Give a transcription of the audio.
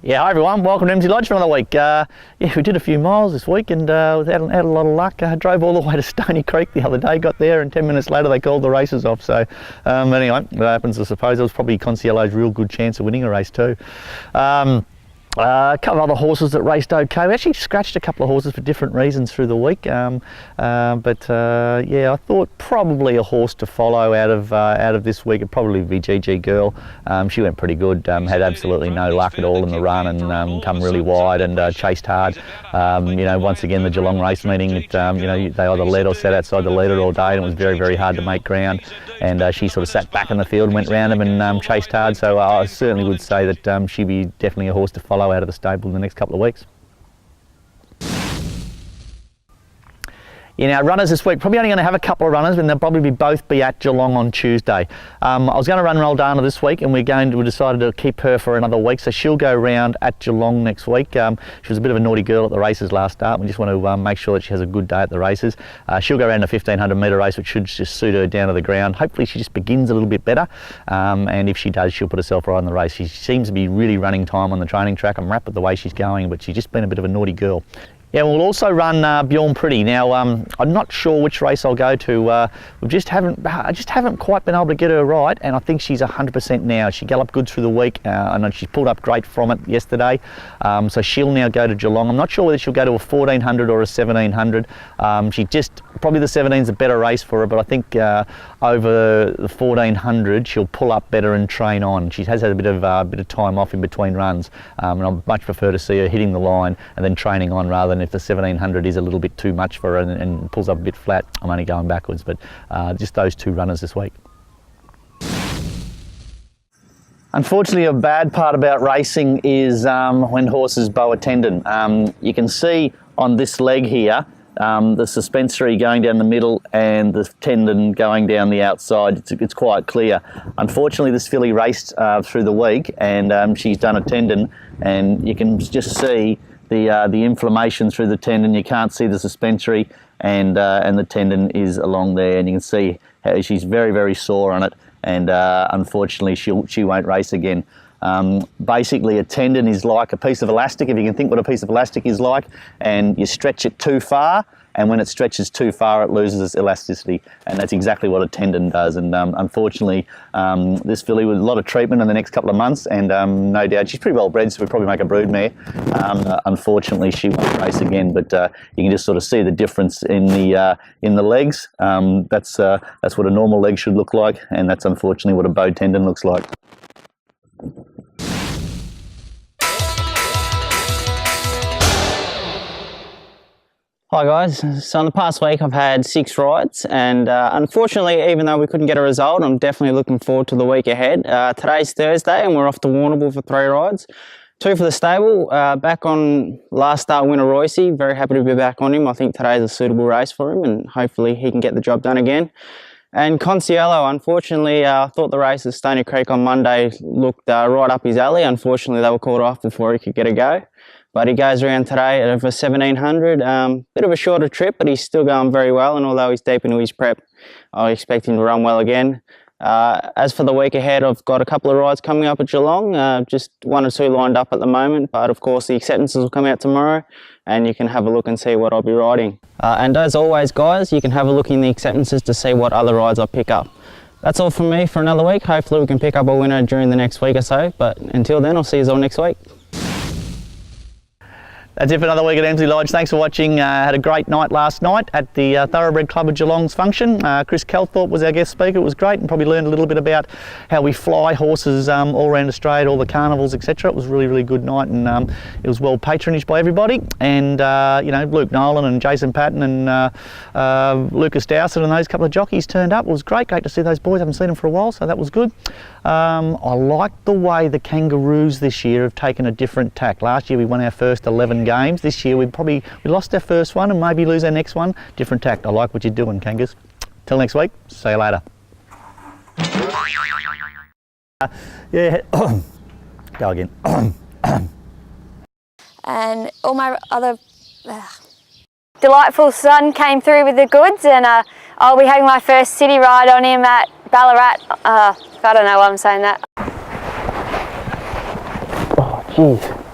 Yeah, hi everyone, welcome to Emsley Lodge for another week. Yeah, we did a few miles this week and had a lot of luck. Drove all the way to Stony Creek the other day, got there and 10 minutes later they called the races off. So anyway, that happens I suppose. It was probably Conciello's real good chance of winning a race too. A couple of other horses that raced okay. We actually scratched a couple of horses for different reasons through the week, yeah, I thought probably a horse to follow out of this week would probably be GG Girl. She went pretty good, had absolutely no luck at all in the run and come really wide and chased hard. Once again the Geelong race meeting, they either led or sat outside the leader all day and it was very, very hard to make ground. And she sort of sat back in the field and went round him and chased hard. So I certainly would say that she'd be definitely a horse to follow out of the stable in the next couple of weeks. Yeah, now runners this week, probably only going to have a couple of runners and they'll probably both be at Geelong on Tuesday. I was going to run Roldana this week and we decided to keep her for another week, so she'll go round at Geelong next week. She was a bit of a naughty girl at the races last start. We just want to make sure that she has a good day at the races. She'll go around a 1500 metre race, which should just suit her down to the ground. Hopefully she just begins a little bit better, and if she does, she'll put herself right on the race. She seems to be really running time on the training track. I'm wrapped with the way she's going, but she's just been a bit of a naughty girl. Yeah, we'll also run Bjorn Pretty. Now, I'm not sure which race I'll go to. I just haven't quite been able to get her right, and I think she's 100% now. She galloped good through the week. I know she's pulled up great from it yesterday, so she'll now go to Geelong. I'm not sure whether she'll go to a 1400 or a 1700. Probably the 17 is a better race for her, but I think over the 1400 she'll pull up better and train on. She has had a bit of time off in between runs, and I'd much prefer to see her hitting the line and then training on rather than if the 1700 is a little bit too much for her and pulls up a bit flat. I'm only going backwards, but just those two runners this week. Unfortunately, a bad part about racing is when horses bow a tendon. You can see on this leg here the suspensory going down the middle and the tendon going down the outside. It's quite clear. Unfortunately, this filly raced through the week and she's done a tendon, and you can just see the inflammation through the tendon. You can't see the suspensory, and the tendon is along there, and you can see how she's very, very sore on it, and unfortunately she won't race again. Basically a tendon is like a piece of elastic, if you can think what a piece of elastic is like, and you stretch it too far, and when it stretches too far it loses its elasticity, and that's exactly what a tendon does. And unfortunately this filly with a lot of treatment in the next couple of months, and no doubt she's pretty well bred, so we'll probably make a broodmare. Unfortunately she won't race again, but you can just sort of see the difference in the legs. That's what a normal leg should look like, and that's unfortunately what a bow tendon looks like. Hi guys, so in the past week I've had 6 rides, and unfortunately, even though we couldn't get a result, I'm definitely looking forward to the week ahead. Today's Thursday and we're off to Warrnambool for 3 rides. 2 for the stable, back on last start winner Royce. Very happy to be back on him. I think today's a suitable race for him and hopefully he can get the job done again. And Conciello, unfortunately, I thought the race at Stony Creek on Monday looked right up his alley. Unfortunately, they were called off before he could get a go. But he goes around today at over 1700. Bit of a shorter trip, but he's still going very well. And although he's deep into his prep, I expect him to run well again. As for the week ahead, I've got a couple of rides coming up at Geelong. Just 1 or 2 lined up at the moment. But of course, the acceptances will come out tomorrow, and you can have a look and see what I'll be riding. And as always, guys, you can have a look in the acceptances to see what other rides I pick up. That's all from me for another week. Hopefully we can pick up a winner during the next week or so. But until then, I'll see you all next week. That's it for another week at Emsley Lodge. Thanks for watching. Had a great night last night at the Thoroughbred Club of Geelong's function. Chris Kelthorpe was our guest speaker. It was great, and probably learned a little bit about how we fly horses all around Australia, all the carnivals, etc. It was a really, really good night, and it was well patronaged by everybody. And Luke Nolan and Jason Patton and Lucas Dowsett and those couple of jockeys turned up. It was great to see those boys. I haven't seen them for a while, so that was good. I like the way the Kangaroos this year have taken a different tack. Last year we won our first 11 games. This year we lost our first one and maybe lose our next one. Different tack. I like what you're doing, Kangas. Till next week, see you later. Yeah, go again. And all my other delightful son came through with the goods, and I'll be having my first city ride on him at Ballarat. I don't know why I'm saying that. Oh, jeez.